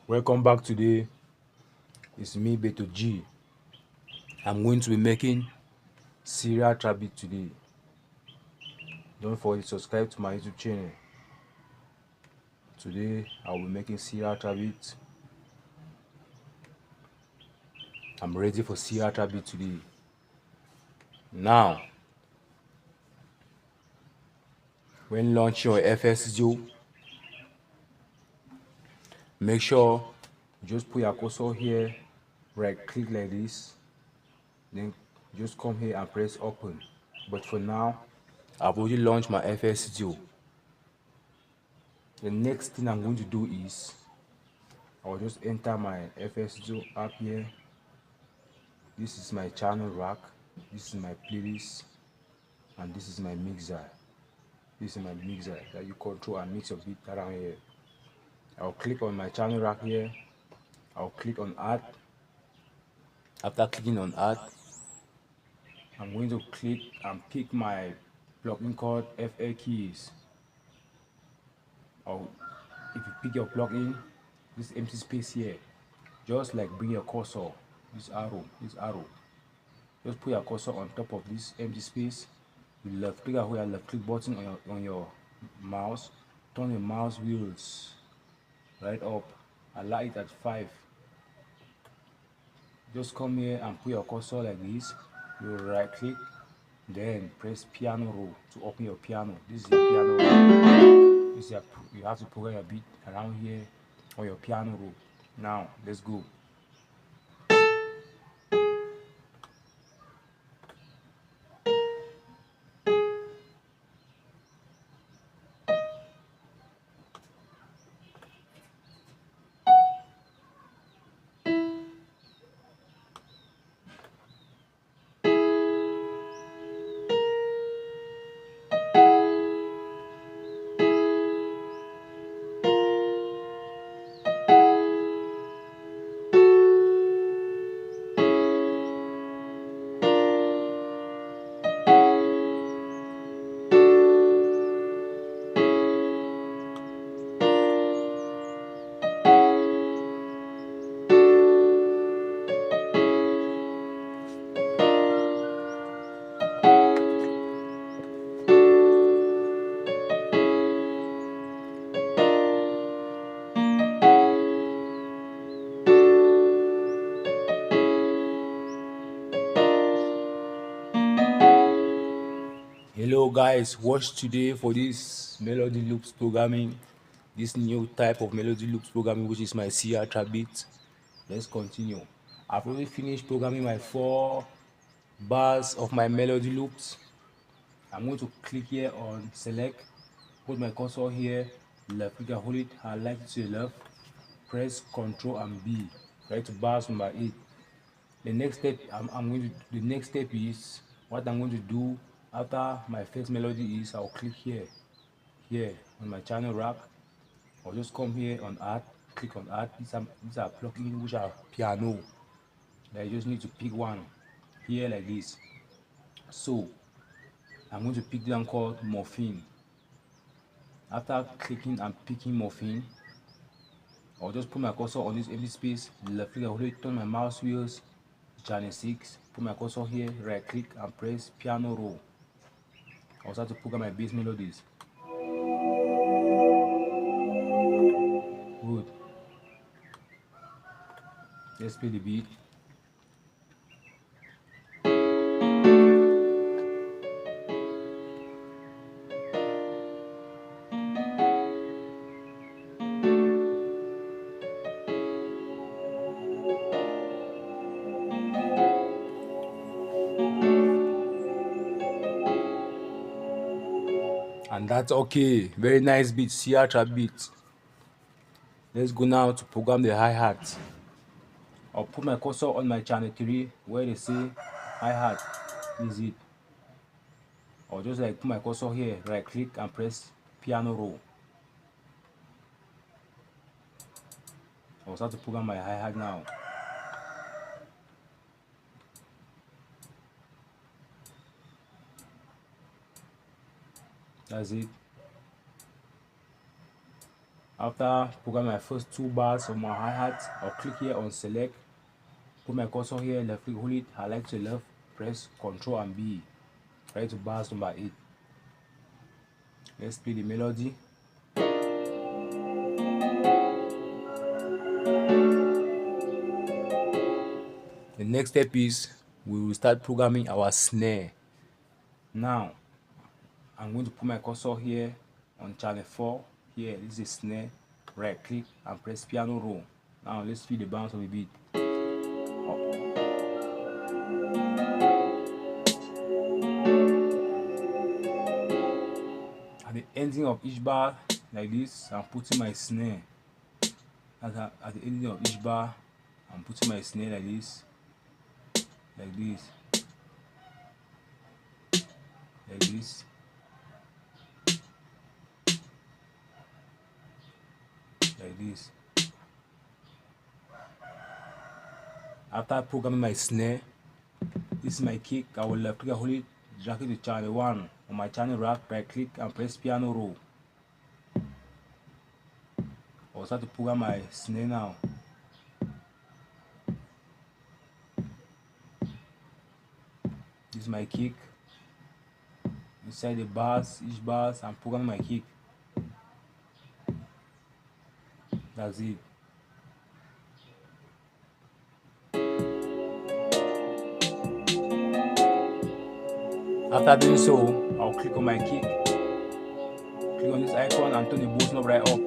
Welcome back. Today it's me Beto G. I'm going to be making Syria Trabit today. Don't forget to subscribe to my YouTube channel. Today I'll be making Syria Trabit. I'm ready for Syria Trabit today. Now, when launching your FSDO, make sure you just put your cursor here, right click like this, then just come here and press open. But for now, I've already launched my FSDO. The next thing I'm going to do is I'll just enter my FSDO app here. This is my channel rack, this is my playlist, and this is my mixer. This is my mixer that you control and mix your beat around here. I'll click on my channel rack here. I'll click on add. After clicking on add, I'm going to click and pick my plugin called FA keys. Or if you pick your plugin, this empty space here, just like bring your cursor, this arrow, just put your cursor on top of this empty space. You left click and hold your left click button on your mouse. Turn your mouse wheels right up. Allow it at 5. Just come here and put your cursor like this. You right click, then press piano roll to open your piano. This is your piano roll. You have to program your beat around here on your piano roll. Now let's go. Hello guys, watch today for this melody loops programming, this new type of melody loops programming, which is my CR trap beat. Let's continue. I've already finished programming my 4 bars of my melody loops. I'm going to click here on select, put my cursor here, left click and hold it, highlight it to the left, press Ctrl and B, right to bars number 8. The next step the next step is what I'm going to do after my first melody is I'll click here on my channel rack. I'll just come here on add, click on add. These are plugins which are piano. I just need to pick one here like this. So I'm going to pick the one called Morphine. After clicking and picking Morphine, I'll just put my cursor on this empty space, left click and hold it, turn my mouse wheels, channel 6, put my cursor here, right click and press piano roll. I'll start to program my bass melodies. Good. Let's play the beat. And that's okay. Very nice beat, CR trap beat. Let's go now to program the hi-hat. I'll put my cursor on my channel 3 where they say hi-hat. Is it? I'll just like put my cursor here, right click and press piano roll. I'll start to program my hi-hat now. That's it. After programming my first two bars of my hi-hat, I'll click here on select, put my cursor here, left click, hold it, highlight to the left, press Ctrl and B. Right to bars number 8. Let's play the melody. The next step is we will start programming our snare. Now I'm going to put my cursor here on channel 4. Here, this is snare. Right click and press piano roll. Now let's feel the bounce of the beat. At the ending of each bar, like this, I'm putting my snare. At the ending of each bar, I'm putting my snare like this, like this, like this, like this. After programming my snare, this is my kick. I will left click and hold it, drag it to channel 1. On my channel rack, right click and press piano roll. I'll start to program my snare now. This is my kick. Inside the bars, each bars, I'm programming my kick. That's it. After doing so, I'll click on my kick, click on this icon and turn the boost knob right up.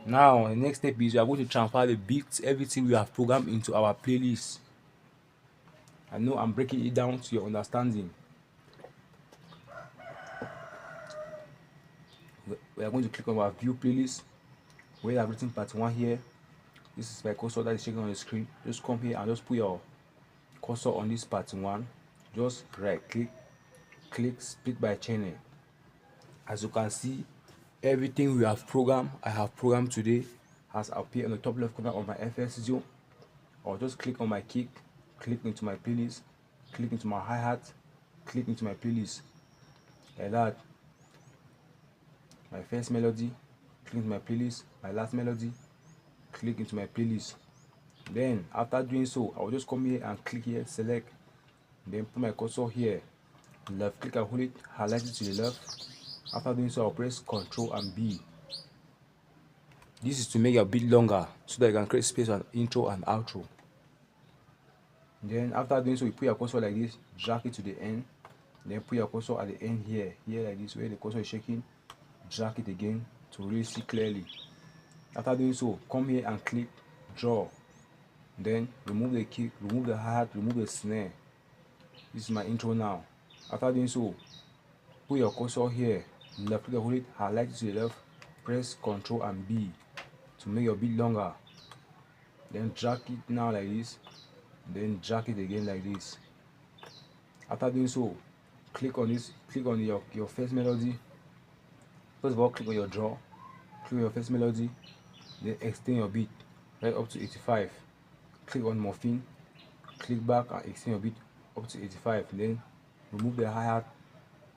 Now, the next step is we are going to transfer the beats, everything we have programmed into our playlist. I know I'm breaking it down to your understanding. We are going to click on our view playlist where you have written part 1 here. This is my cursor that is shaking on the screen. Just come here and just put your cursor on this part 1. Just right click, click split by channel. As you can see, everything we have programmed, I have programmed today, has appeared on the top left corner of my FL Studio. Or just click on my kick, click into my playlist, click into my hi-hat, click into my playlist, like that. My first melody, click into my playlist. My last melody, click into my playlist. Then after doing so, I will just come here and click here, select, then put my cursor here, left click and hold it, highlight it to the left. After doing so, I'll press Ctrl and B. This is to make your beat longer so that you can create space on intro and outro. Then after doing so, you put your cursor like this, drag it to the end, then put your cursor at the end here like this, where the cursor is shaking, drag it again to really see clearly. After doing so, come here and click draw, then remove the kick, remove the hi-hat, remove the snare. This is my intro now. After doing so, put your cursor here, left click, hold it, highlight it to the left, press Ctrl and B to make your beat longer. Then drag it now like this, then drag it again like this. After doing so, click on this, click on your first melody. First of all, click on your draw, click on your first melody, then extend your beat right up to 85. Click on morphine, click back and extend your beat up to 85. Then remove the hi-hat,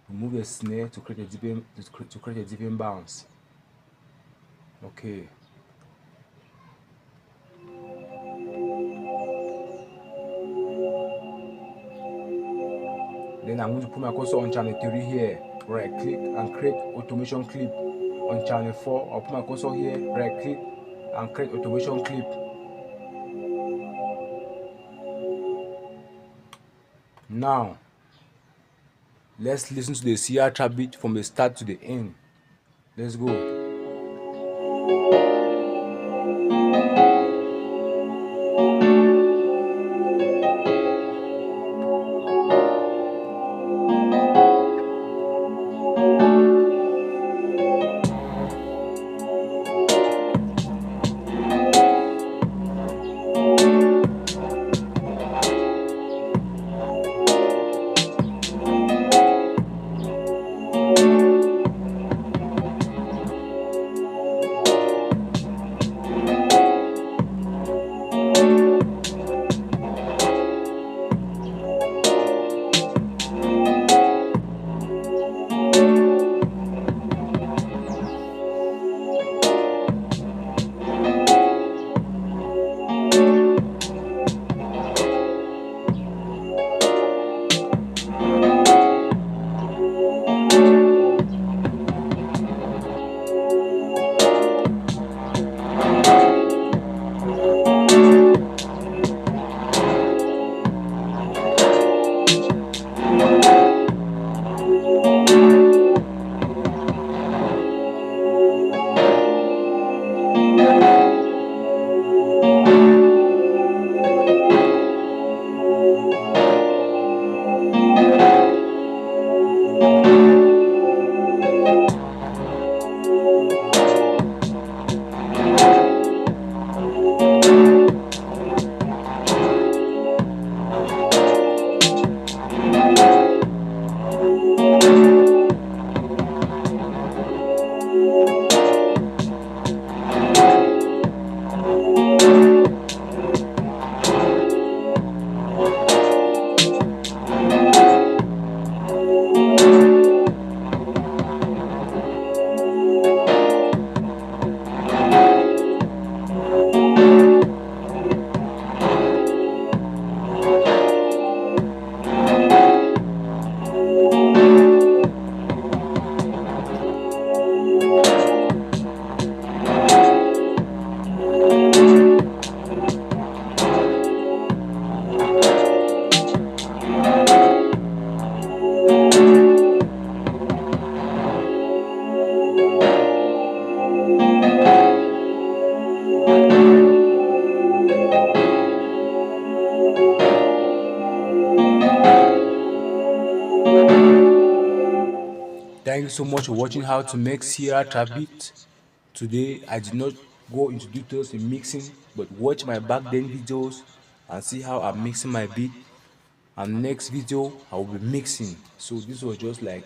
remove the snare to create a different bounce. Okay. Then I'm going to put my cursor on channel 3 here, right click and create automation clip. On channel 4, I'll put my cursor here, right click and create automation clip. Now, let's listen to the Syria trap beat from the start to the end. Let's go. you so much for watching how to make Sierra trap beat. Today I did not go into details in mixing, but watch my back then videos and see how I'm mixing my beat. And next video I will be mixing. So this was just like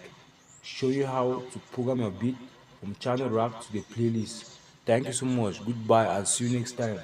show you how to program your beat from channel rack to the playlist. Thank you so much. Goodbye and see you next time.